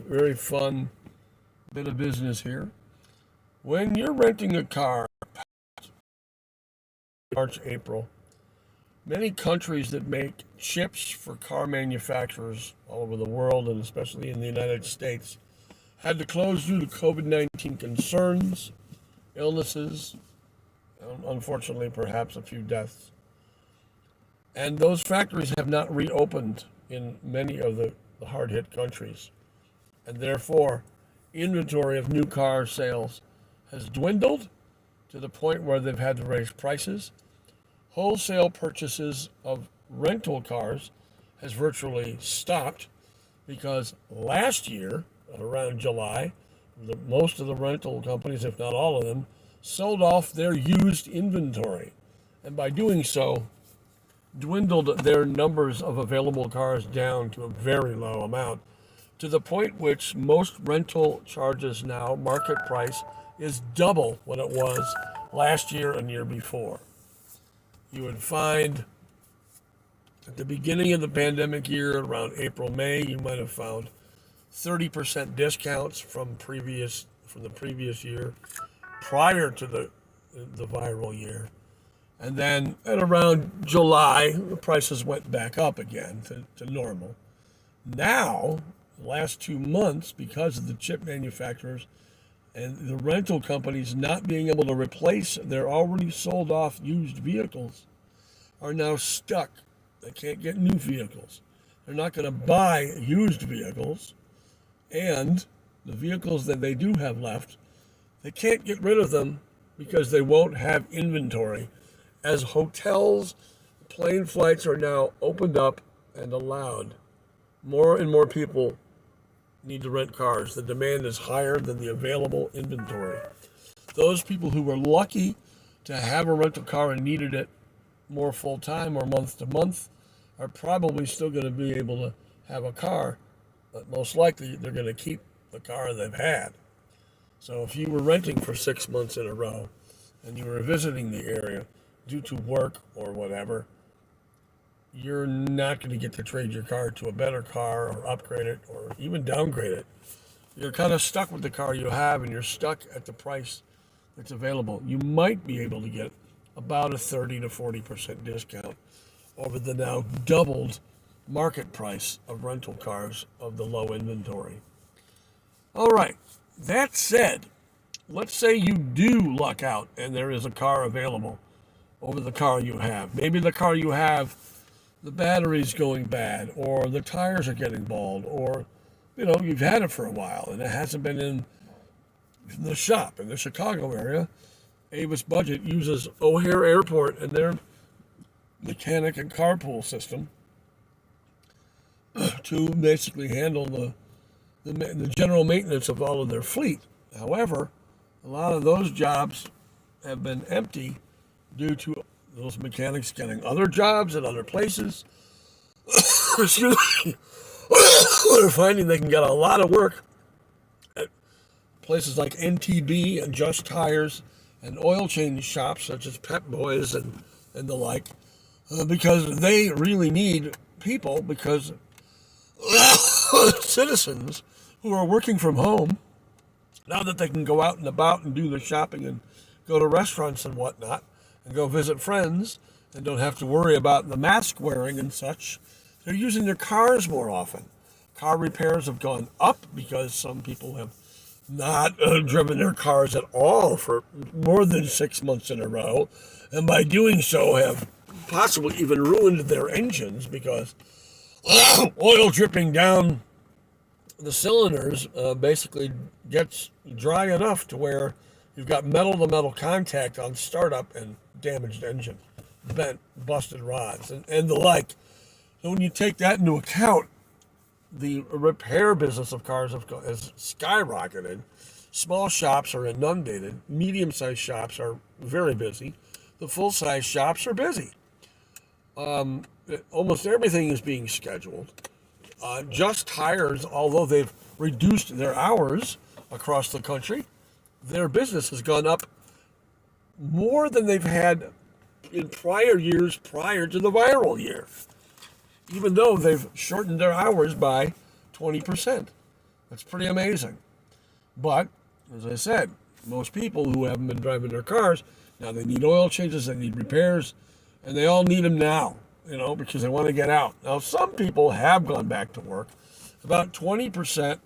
very fun bit of business here. When you're renting a car, March, April, many countries that make chips for car manufacturers all over the world, and especially in the United States, had to close due to COVID-19 concerns, illnesses, and unfortunately perhaps a few deaths. And those factories have not reopened in many of the hard-hit countries. And therefore, inventory of new car sales has dwindled to the point where they've had to raise prices. Wholesale purchases of rental cars has virtually stopped because last year, around July, most of the rental companies, if not all of them, sold off their used inventory. And by doing so, dwindled their numbers of available cars down to a very low amount, to the point which most rental charges now, market price, is double what it was last year and year before. You would find at the beginning of the pandemic year, around April, May, you might have found 30% discounts from the previous year, prior to the viral year. And then at around July, the prices went back up again to normal. Now, the last 2 months, because of the chip manufacturers and the rental companies not being able to replace their already sold off used vehicles, are now stuck. They can't get new vehicles. They're not going to buy used vehicles. And the vehicles that they do have left, they can't get rid of them because they won't have inventory. As hotels, plane flights are now opened up and allowed, more and more people need to rent cars. The demand is higher than the available inventory. Those people who were lucky to have a rental car and needed it more full-time or month to month are probably still going to be able to have a car, but most likely they're going to keep the car they've had. So if you were renting for 6 months in a row and you were visiting the area due to work or whatever, you're not going to get to trade your car to a better car or upgrade it or even downgrade it. You're kind of stuck with the car you have, and you're stuck at the price that's available. You might be able to get about a 30 to 40% discount over the now doubled market price of rental cars of the low inventory. All right, that said, let's say you do luck out and there is a car available over the car you have. Maybe the car you have, the battery's going bad, or the tires are getting bald, or you've had it for a while and it hasn't been in the shop. In the Chicago area, Avis Budget uses O'Hare Airport and their mechanic and carpool system to basically handle the general maintenance of all of their fleet. However, a lot of those jobs have been empty due to those mechanics getting other jobs at other places. Excuse me. They're finding they can get a lot of work at places like NTB and Just Tires and oil change shops such as Pep Boys and the like, because they really need people, because citizens who are working from home, now that they can go out and about and do their shopping and go to restaurants and whatnot, and go visit friends, and don't have to worry about the mask wearing and such, they're using their cars more often. Car repairs have gone up because some people have not driven their cars at all for more than 6 months in a row, and by doing so have possibly even ruined their engines, because oil dripping down the cylinders basically gets dry enough to where you've got metal-to-metal contact on startup and damaged engine, bent, busted rods, and the like. So when you take that into account, the repair business of cars has skyrocketed. Small shops are inundated. Medium-sized shops are very busy. The full-size shops are busy. Almost everything is being scheduled. Just Tires, although they've reduced their hours across the country, their business has gone up more than they've had in prior years prior to the viral year, even though they've shortened their hours by 20%. That's pretty amazing. But, as I said, most people who haven't been driving their cars, now they need oil changes, they need repairs, and they all need them now, because they want to get out. Now, some people have gone back to work. About 20%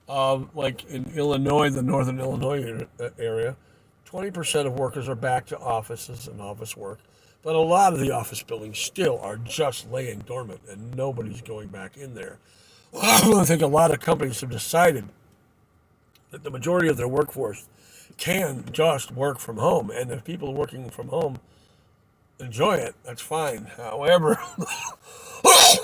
of, like in Illinois, the northern Illinois area, 20% of workers are back to offices and office work. But a lot of the office buildings still are just laying dormant, and nobody's going back in there. I think a lot of companies have decided that the majority of their workforce can just work from home. And if people working from home enjoy it, that's fine. However,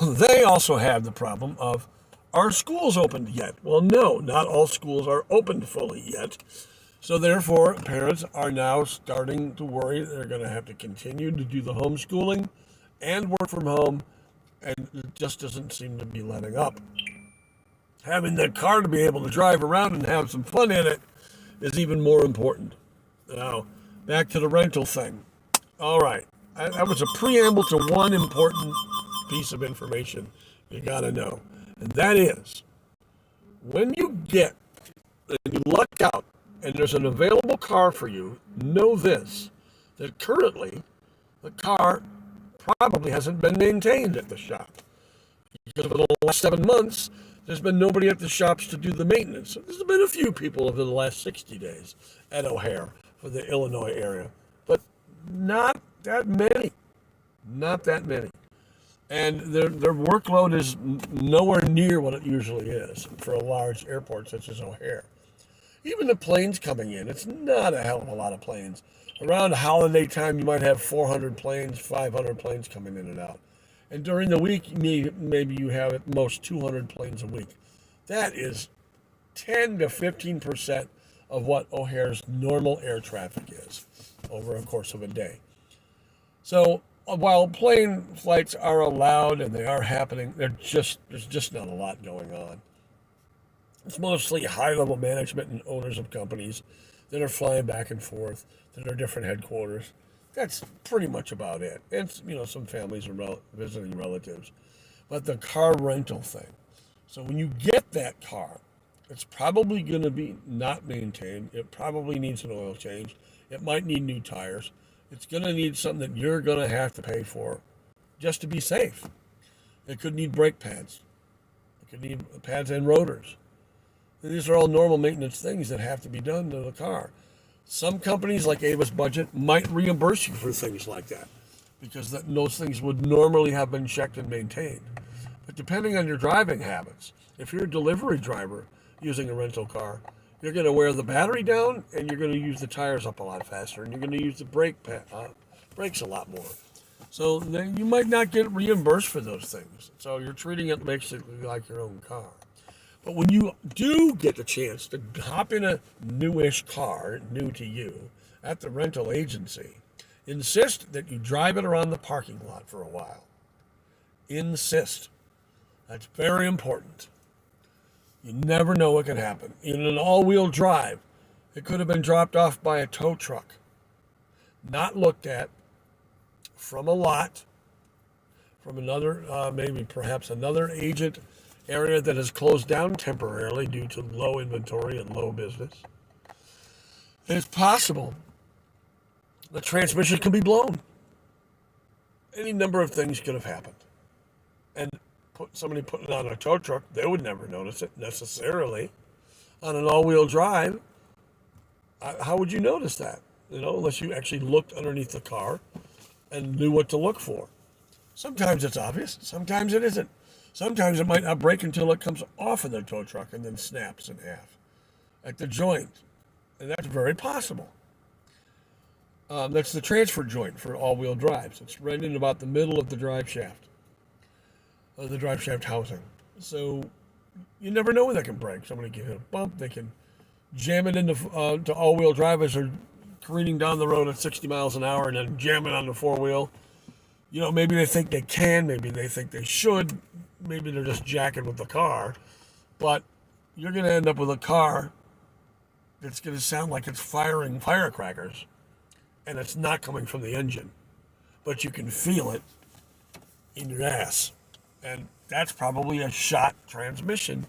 they also have the problem of, are schools opened yet? Well, no, not all schools are opened fully yet. So therefore, parents are now starting to worry they're going to have to continue to do the homeschooling and work from home, and it just doesn't seem to be letting up. Having the car to be able to drive around and have some fun in it is even more important. Now, back to the rental thing. All right, that was a preamble to one important piece of information you got to know, and that is, when you luck out and there's an available car for you, know this, that currently the car probably hasn't been maintained at the shop. Because for the last 7 months, there's been nobody at the shops to do the maintenance. There's been a few people over the last 60 days at O'Hare for the Illinois area, but not that many. Not that many. And their workload is nowhere near what it usually is for a large airport such as O'Hare. Even the planes coming in, it's not a hell of a lot of planes. Around holiday time, you might have 400 planes, 500 planes coming in and out. And during the week, maybe you have at most 200 planes a week. That is 10 to 15% of what O'Hare's normal air traffic is over a course of a day. So while plane flights are allowed and they are happening, there's just not a lot going on. It's mostly high-level management and owners of companies that are flying back and forth to their different headquarters. That's pretty much about it. And, some families are visiting relatives. But the car rental thing. So when you get that car, it's probably going to be not maintained. It probably needs an oil change. It might need new tires. It's going to need something that you're going to have to pay for just to be safe. It could need brake pads. It could need pads and rotors. These are all normal maintenance things that have to be done to the car. Some companies like Ava's Budget might reimburse you for things like that because those things would normally have been checked and maintained. But depending on your driving habits, if you're a delivery driver using a rental car, you're going to wear the battery down and you're going to use the tires up a lot faster and you're going to use the brakes a lot more. So then you might not get reimbursed for those things. So you're treating it basically like your own car. But when you do get the chance to hop in a newish car, new to you, at the rental agency, insist that you drive it around the parking lot for a while. Insist. That's very important. You never know what can happen. In an all-wheel drive, it could have been dropped off by a tow truck, not looked at, from a lot, from another, maybe perhaps another agent area that has closed down temporarily due to low inventory and low business. It's possible the transmission can be blown. Any number of things could have happened. And somebody putting it on a tow truck, they would never notice it necessarily. On an all-wheel drive, how would you notice that? Unless you actually looked underneath the car and knew what to look for. Sometimes it's obvious, sometimes it isn't. Sometimes it might not break until it comes off of the tow truck and then snaps in half at the joint. And that's very possible. That's the transfer joint for all-wheel drives. It's right in about the middle of the drive shaft, the drive shaft housing. So you never know when that can break. Somebody can hit a bump. They can jam it into to all-wheel drive as they're careening down the road at 60 miles an hour and then jam it on the four-wheel. Maybe they think they can. Maybe they think they should. Maybe they're just jacking with the car, but you're going to end up with a car that's going to sound like it's firing firecrackers, and it's not coming from the engine, but you can feel it in your ass, and that's probably a shot transmission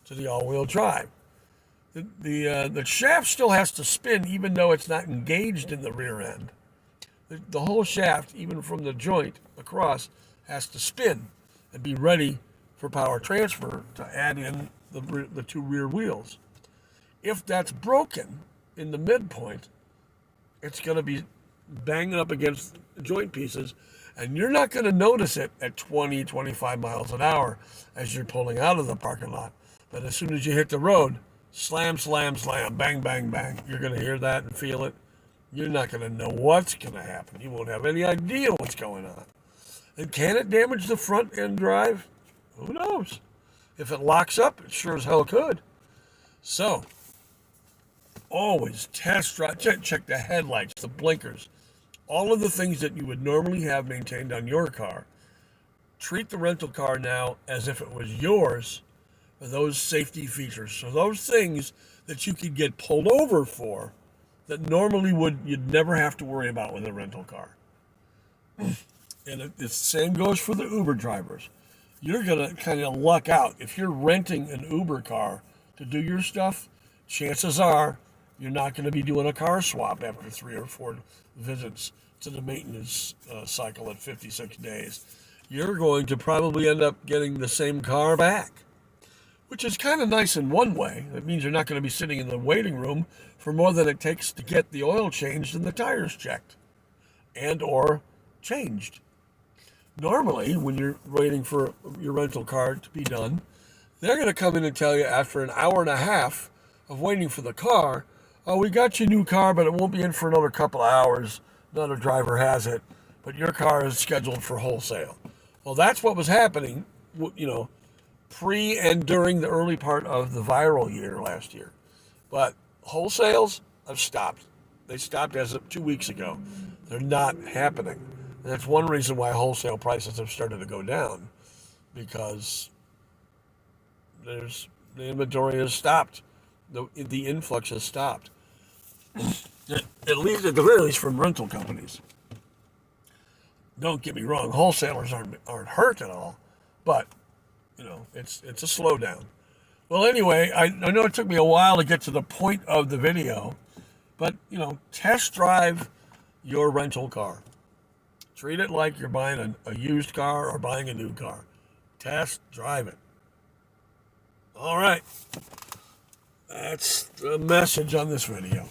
to the all-wheel drive. The shaft still has to spin even though it's not engaged in the rear end. The whole shaft, even from the joint across, has to spin and be ready for power transfer to add in the two rear wheels. If that's broken in the midpoint, it's going to be banging up against the joint pieces, and you're not going to notice it at 20, 25 miles an hour as you're pulling out of the parking lot. But as soon as you hit the road, slam, slam, slam, bang, bang, bang, you're going to hear that and feel it. You're not going to know what's going to happen. You won't have any idea what's going on. And can it damage the front end drive? Who knows? If it locks up, it sure as hell could. So, always test drive, check the headlights, the blinkers, all of the things that you would normally have maintained on your car. Treat the rental car now as if it was yours for those safety features. So those things that you could get pulled over for that normally you'd never have to worry about with a rental car. And the same goes for the Uber drivers. You're going to kind of luck out. If you're renting an Uber car to do your stuff, chances are you're not going to be doing a car swap after 3 or 4 visits to the maintenance cycle at 56 days. You're going to probably end up getting the same car back, which is kind of nice in one way. That means you're not going to be sitting in the waiting room for more than it takes to get the oil changed and the tires checked and or changed. Normally, when you're waiting for your rental car to be done, they're going to come in and tell you after an hour and a half of waiting for the car, oh, we got your new car, but it won't be in for another couple of hours. Another driver has it, but your car is scheduled for wholesale. Well, that's what was happening, pre and during the early part of the viral year last year. But wholesales have stopped. They stopped as of 2 weeks ago. They're not happening. And that's one reason why wholesale prices have started to go down, because the inventory has stopped. The influx has stopped. At least, at the very least, from rental companies. Don't get me wrong, wholesalers aren't hurt at all, but it's a slowdown. Well, anyway, I know it took me a while to get to the point of the video, but test drive your rental car. Treat it like you're buying a used car or buying a new car. Test drive it. All right. That's the message on this video.